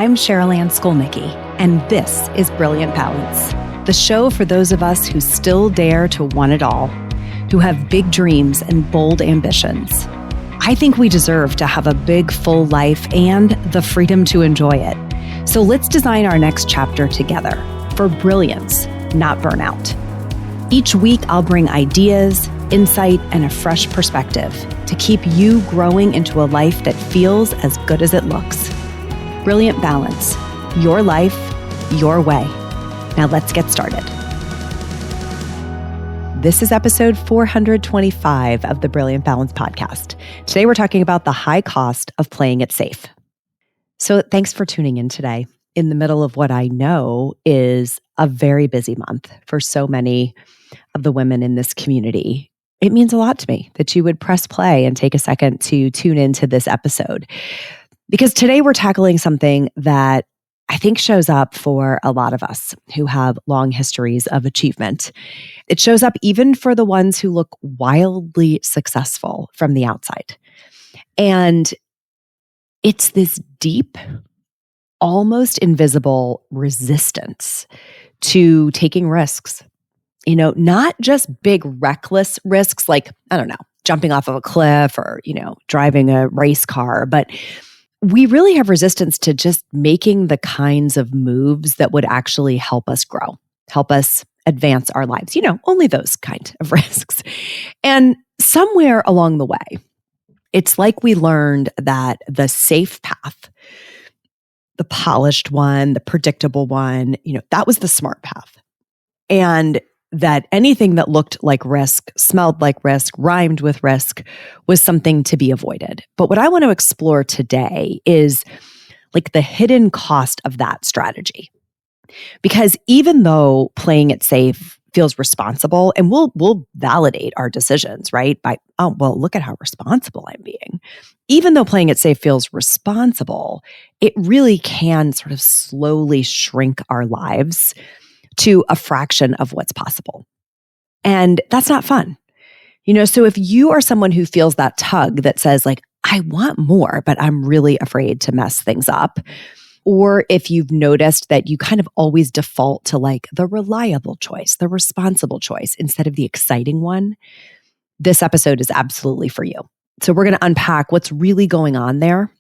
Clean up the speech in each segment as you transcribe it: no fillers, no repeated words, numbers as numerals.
I'm Cheryl Ann Skolnicki, and this is Brilliant Balance, the show for those of us who still dare to want it all, who have big dreams and bold ambitions. I think we deserve to have a big, full life and the freedom to enjoy it. So let's design our next chapter together for brilliance, not burnout. Each week, I'll bring ideas, insight, and a fresh perspective to keep you growing into a life that feels as good as it looks. Brilliant Balance, your life, your way. Now let's get started. This is episode 425 of the Brilliant Balance podcast. Today, we're talking about the high cost of playing it safe. So thanks for tuning in today in the middle of what I know is a very busy month for so many of the women in this community. It means a lot to me that you would press play and take a second to tune into this episode. Because today we're tackling something that I think shows up for a lot of us who have long histories of achievement. It shows up even for the ones who look wildly successful from the outside. And it's this deep, almost invisible resistance to taking risks. You know, not just big reckless risks like, I don't know, jumping off of a cliff or, driving a race car, but we really have resistance to just making the kinds of moves that would actually help us grow, help us advance our lives, only those kind of risks. And somewhere along the way, it's like we learned that the safe path, the polished one, the predictable one, that was the smart path. And that anything that looked like risk, smelled like risk, rhymed with risk was something to be avoided. But what I want to explore today is like the hidden cost of that strategy. Because even though playing it safe feels responsible, and we'll validate our decisions, right? By, oh, well, look at how responsible I'm being. Even though playing it safe feels responsible, it really can sort of slowly shrink our lives to a fraction of what's possible. And that's not fun. So if you are someone who feels that tug that says like, I want more, but I'm really afraid to mess things up, or if you've noticed that you kind of always default to like the reliable choice, the responsible choice instead of the exciting one, this episode is absolutely for you. So we're going to unpack what's really going on there.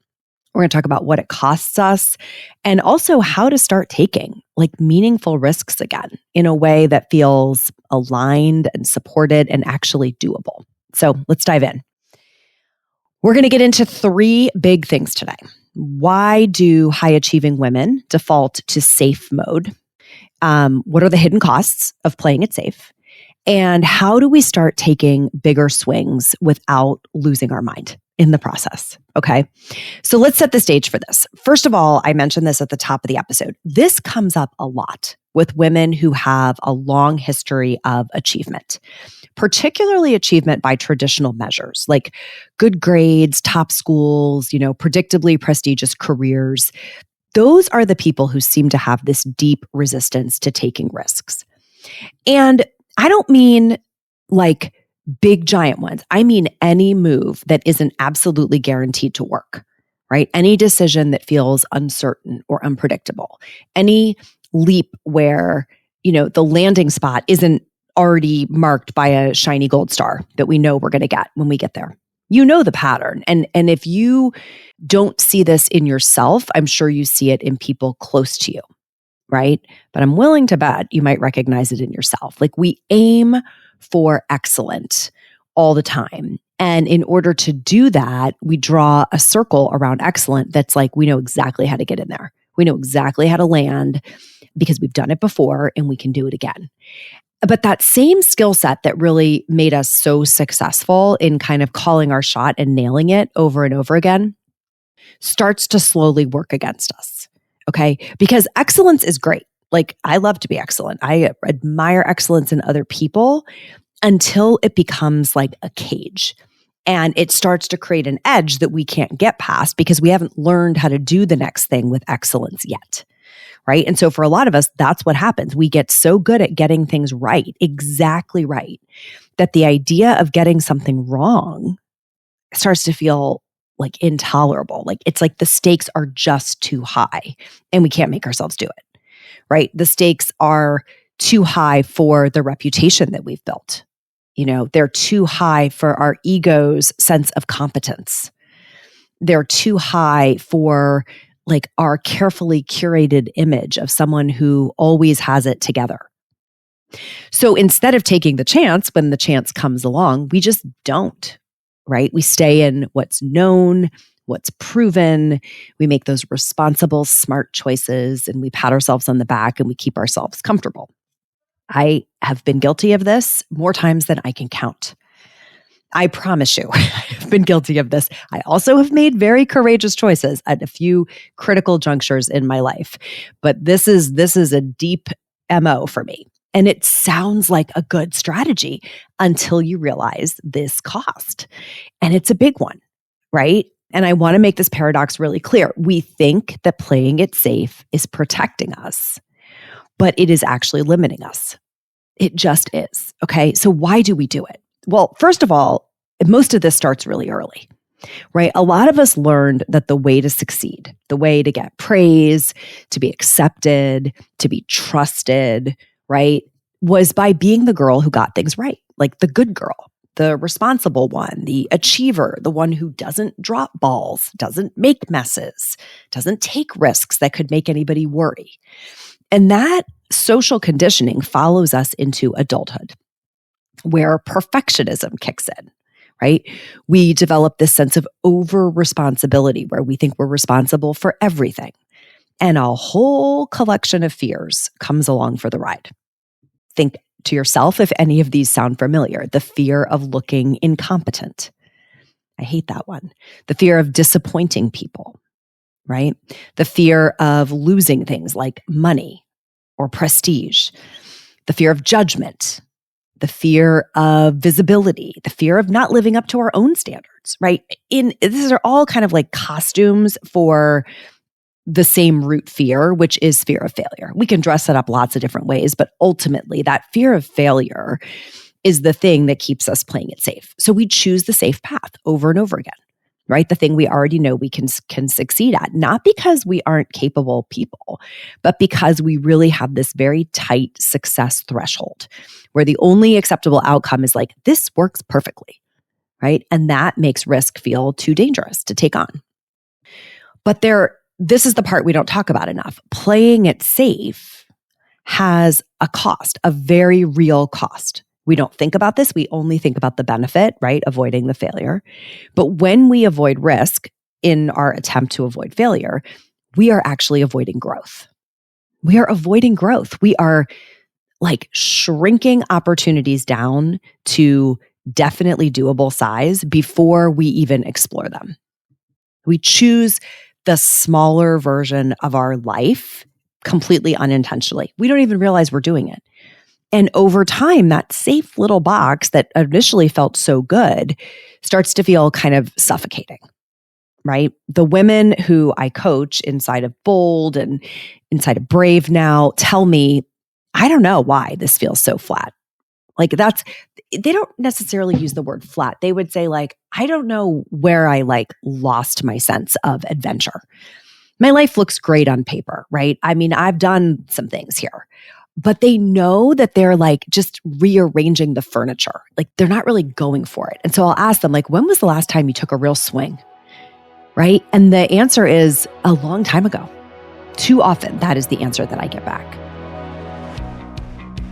We're going to talk about what it costs us and also how to start taking like meaningful risks again in a way that feels aligned and supported and actually doable. So let's dive in. We're going to get into three big things today. Why do high achieving women default to safe mode? What are the hidden costs of playing it safe? And how do we start taking bigger swings without losing our mind in the process? Okay. So let's set the stage for this. First of all, I mentioned this at the top of the episode. This comes up a lot with women who have a long history of achievement, particularly achievement by traditional measures like good grades, top schools, predictably prestigious careers. Those are the people who seem to have this deep resistance to taking risks. And I don't mean like big giant ones. I mean any move that isn't absolutely guaranteed to work, right? Any decision that feels uncertain or unpredictable. Any leap where, the landing spot isn't already marked by a shiny gold star that we know we're going to get when we get there. You know the pattern. And if you don't see this in yourself, I'm sure you see it in people close to you, right? But I'm willing to bet you might recognize it in yourself. Like we aim for excellent all the time. And in order to do that, we draw a circle around excellent that's like, we know exactly how to get in there. We know exactly how to land because we've done it before and we can do it again. But that same skill set that really made us so successful in kind of calling our shot and nailing it over and over again starts to slowly work against us. Okay? Because excellence is great. Like I love to be excellent. I admire excellence in other people until it becomes like a cage and it starts to create an edge that we can't get past because we haven't learned how to do the next thing with excellence yet. Right. And so for a lot of us, that's what happens. We get so good at getting things right, exactly right, that the idea of getting something wrong starts to feel like intolerable. Like it's like the stakes are just too high and we can't make ourselves do it, right? The stakes are too high for the reputation that we've built. They're too high for our ego's sense of competence. They're too high for like our carefully curated image of someone who always has it together. So instead of taking the chance when the chance comes along, we just don't, right? We stay in what's known, what's proven. We make those responsible, smart choices and we pat ourselves on the back and we keep ourselves comfortable. I have been guilty of this more times than I can count. I promise you, I've been guilty of this. I also have made very courageous choices at a few critical junctures in my life. But this is a deep MO for me. And it sounds like a good strategy until you realize this cost. And it's a big one, right? And I want to make this paradox really clear. We think that playing it safe is protecting us, but it is actually limiting us. It just is. Okay. So why do we do it? Well, first of all, most of this starts really early, right? A lot of us learned that the way to succeed, the way to get praise, to be accepted, to be trusted, right, was by being the girl who got things right, like the good girl, the responsible one, the achiever, the one who doesn't drop balls, doesn't make messes, doesn't take risks that could make anybody worry. And that social conditioning follows us into adulthood, where perfectionism kicks in, right? We develop this sense of over-responsibility where we think we're responsible for everything. And a whole collection of fears comes along for the ride. Think to yourself if any of these sound familiar. The fear of looking incompetent. I hate that one. The fear of disappointing people, right? The fear of losing things like money or prestige. The fear of judgment. The fear of visibility, the fear of not living up to our own standards, right? These are all kind of like costumes for the same root fear, which is fear of failure. We can dress it up lots of different ways, but ultimately that fear of failure is the thing that keeps us playing it safe. So we choose the safe path over and over again, right? The thing we already know we can succeed at, not because we aren't capable people, but because we really have this very tight success threshold where the only acceptable outcome is like, this works perfectly, right? And that makes risk feel too dangerous to take on. But this is the part we don't talk about enough. Playing it safe has a cost, a very real cost. We don't think about this. We only think about the benefit, right? Avoiding the failure. But when we avoid risk in our attempt to avoid failure, we are actually avoiding growth. We are avoiding growth. We are like shrinking opportunities down to definitely doable size before we even explore them. We choose the smaller version of our life completely unintentionally. We don't even realize we're doing it. And over time, that safe little box that initially felt so good starts to feel kind of suffocating, right? The women who I coach inside of Bold and inside of Brave now tell me, I don't know why this feels so flat. Like they don't necessarily use the word flat. They would say like, I don't know where I like lost my sense of adventure. My life looks great on paper, right? I mean, I've done some things here. But they know that they're like just rearranging the furniture. Like they're not really going for it. And so I'll ask them like, when was the last time you took a real swing? Right? And the answer is a long time ago. Too often, that is the answer that I get back.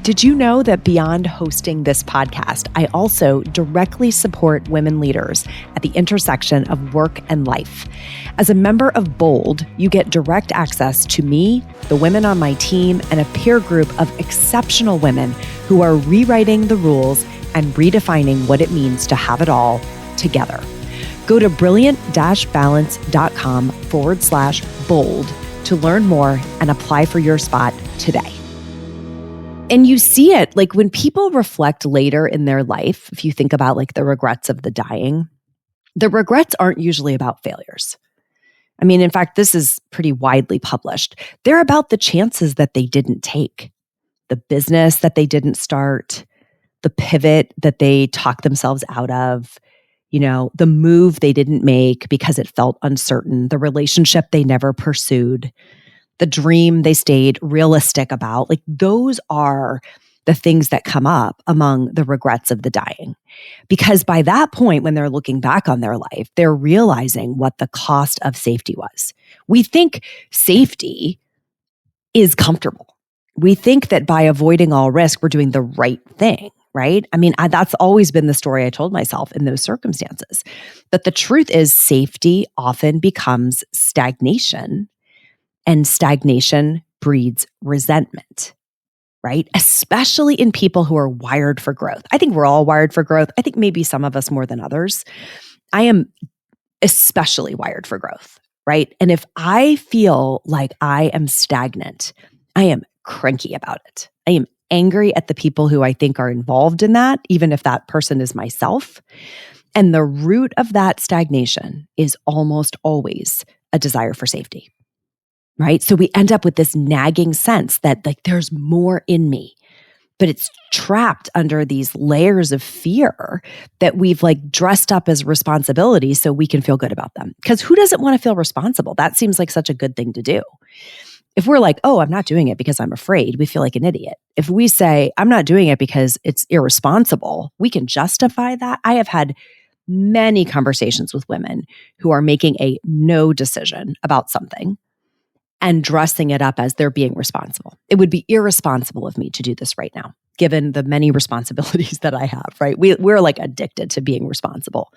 Did you know that beyond hosting this podcast, I also directly support women leaders at the intersection of work and life? As a member of Bold, you get direct access to me, the women on my team, and a peer group of exceptional women who are rewriting the rules and redefining what it means to have it all together. Go to brilliant-balance.com/bold to learn more and apply for your spot today. And you see it like when people reflect later in their life, if you think about like the regrets of the dying, the regrets aren't usually about failures. I mean, in fact, this is pretty widely published. They're about the chances that they didn't take, the business that they didn't start, the pivot that they talked themselves out of, the move they didn't make because it felt uncertain, the relationship they never pursued, the dream they stayed realistic about. Like those are the things that come up among the regrets of the dying. Because by that point, when they're looking back on their life, they're realizing what the cost of safety was. We think safety is comfortable. We think that by avoiding all risk, we're doing the right thing, right? I mean, that's always been the story I told myself in those circumstances. But the truth is, safety often becomes stagnation, and stagnation breeds resentment, right? Especially in people who are wired for growth. I think we're all wired for growth. I think maybe some of us more than others. I am especially wired for growth, right? And if I feel like I am stagnant, I am cranky about it. I am angry at the people who I think are involved in that, even if that person is myself. And the root of that stagnation is almost always a desire for safety, right? So we end up with this nagging sense that like there's more in me, but it's trapped under these layers of fear that we've like dressed up as responsibility so we can feel good about them. Because who doesn't want to feel responsible? That seems like such a good thing to do. If we're like, oh, I'm not doing it because I'm afraid, we feel like an idiot. If we say, I'm not doing it because it's irresponsible, we can justify that. I have had many conversations with women who are making a no decision about something and dressing it up as they're being responsible. It would be irresponsible of me to do this right now, given the many responsibilities that I have, right? We're like addicted to being responsible.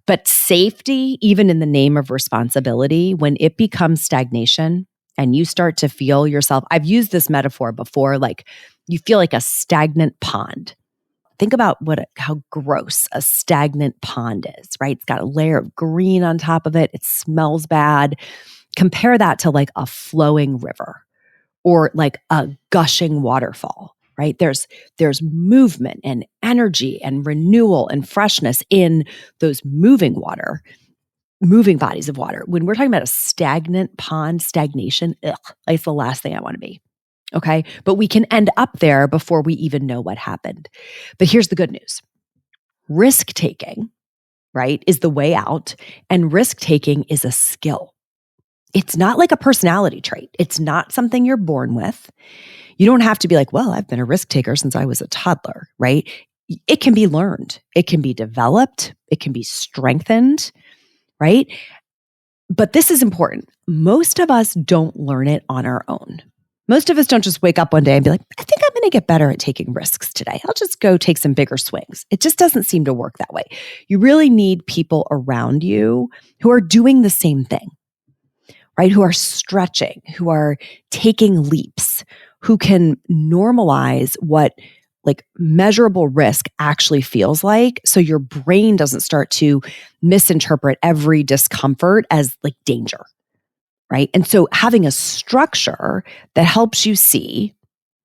But safety, even in the name of responsibility, when it becomes stagnation and you start to feel yourself, I've used this metaphor before, like you feel like a stagnant pond. Think about how gross a stagnant pond is, right? It's got a layer of green on top of it. It smells bad. Compare that to like a flowing river or like a gushing waterfall, right? There's movement and energy and renewal and freshness in those moving bodies of water. When we're talking about a stagnant pond, stagnation, it's the last thing I want to be. Okay. But we can end up there before we even know what happened. But here's the good news. Risk taking, right, is the way out. And risk taking is a skill. It's not like a personality trait. It's not something you're born with. You don't have to be like, well, I've been a risk taker since I was a toddler, right? It can be learned. It can be developed. It can be strengthened, right? But this is important. Most of us don't learn it on our own. Most of us don't just wake up one day and be like, I think I'm going to get better at taking risks today. I'll just go take some bigger swings. It just doesn't seem to work that way. You really need people around you who are doing the same thing, right? Who are stretching, who are taking leaps, who can normalize what like measurable risk actually feels like. So your brain doesn't start to misinterpret every discomfort as like danger. Right. And so having a structure that helps you see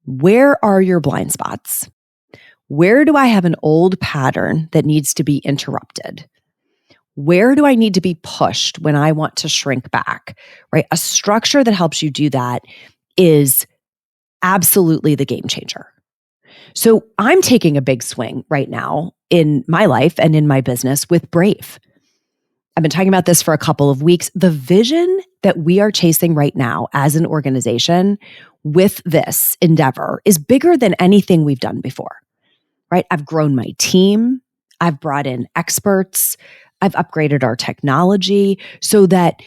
where are your blind spots? Where do I have an old pattern that needs to be interrupted? Where do I need to be pushed when I want to shrink back? Right. A structure that helps you do that is absolutely the game changer. So I'm taking a big swing right now in my life and in my business with Brave. I've been talking about this for a couple of weeks. The vision that we are chasing right now as an organization with this endeavor is bigger than anything we've done before, right? I've grown my team. I've brought in experts. I've upgraded our technology so that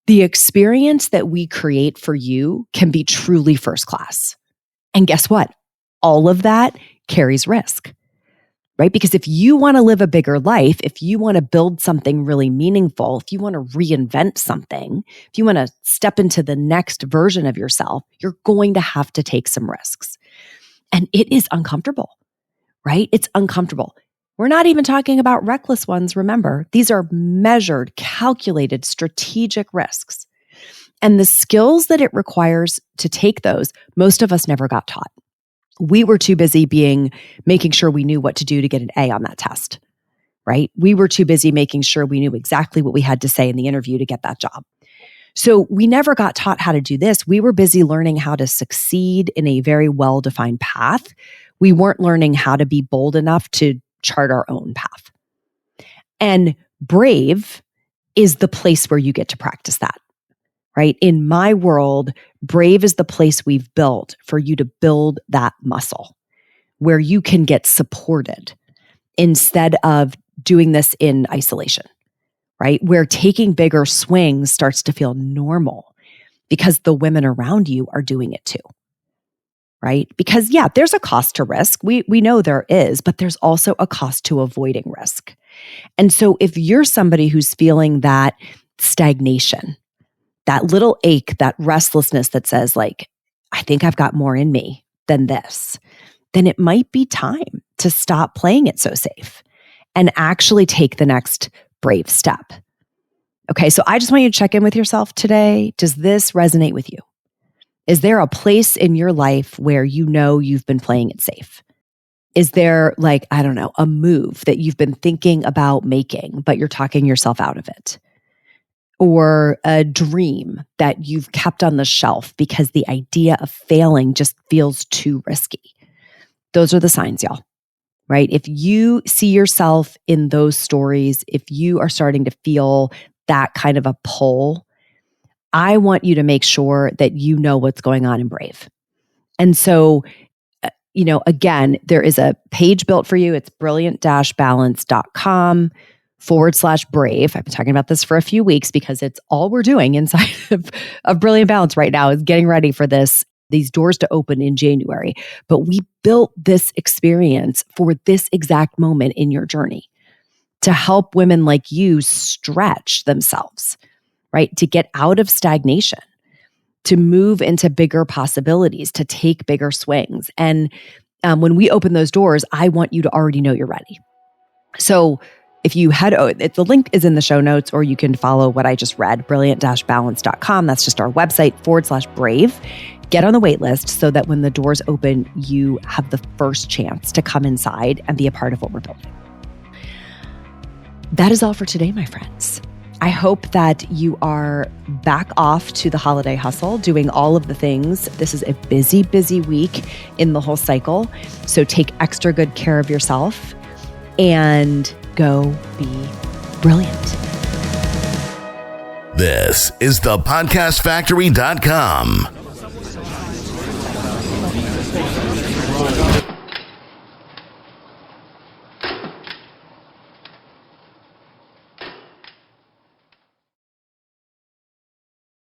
the experience that we create for you can be truly first class. And guess what? All of that carries risk. Right? Because if you want to live a bigger life, if you want to build something really meaningful, if you want to reinvent something, if you want to step into the next version of yourself, you're going to have to take some risks. And it is uncomfortable, right? It's uncomfortable. We're not even talking about reckless ones, remember. These are measured, calculated, strategic risks. And the skills that it requires to take those, most of us never got taught. We were too busy making sure we knew what to do to get an A on that test, right? We were too busy making sure we knew exactly what we had to say in the interview to get that job. So we never got taught how to do this. We were busy learning how to succeed in a very well-defined path. We weren't learning how to be bold enough to chart our own path. And brave is the place where you get to practice that, right? In my world, brave is the place we've built for you to build that muscle where you can get supported instead of doing this in isolation, right? Where taking bigger swings starts to feel normal because the women around you are doing it too, right? Because yeah, there's a cost to risk. We know there is, but there's also a cost to avoiding risk. And so if you're somebody who's feeling that stagnation, that little ache, that restlessness that says like, I think I've got more in me than this, then it might be time to stop playing it so safe and actually take the next brave step. Okay, so I just want you to check in with yourself today. Does this resonate with you? Is there a place in your life where you know you've been playing it safe? Is there like, I don't know, a move that you've been thinking about making, but you're talking yourself out of it? Or a dream that you've kept on the shelf because the idea of failing just feels too risky? Those are the signs, y'all, right? If you see yourself in those stories, if you are starting to feel that kind of a pull, I want you to make sure that you know what's going on in Brave. And so, again, there is a page built for you. It's brilliant-balance.com/brave. I've been talking about this for a few weeks because it's all we're doing inside of Brilliant Balance right now is getting ready for these doors to open in January. But we built this experience for this exact moment in your journey to help women like you stretch themselves, right? To get out of stagnation, to move into bigger possibilities, to take bigger swings. And when we open those doors, I want you to already know you're ready. So if you the link is in the show notes, or you can follow what I just read, brilliant-balance.com. That's just our website /brave. Get on the wait list so that when the doors open, you have the first chance to come inside and be a part of what we're building. That is all for today, my friends. I hope that you are back off to the holiday hustle, doing all of the things. This is a busy, busy week in the whole cycle. So take extra good care of yourself and go be brilliant. This is thepodcastfactory.com.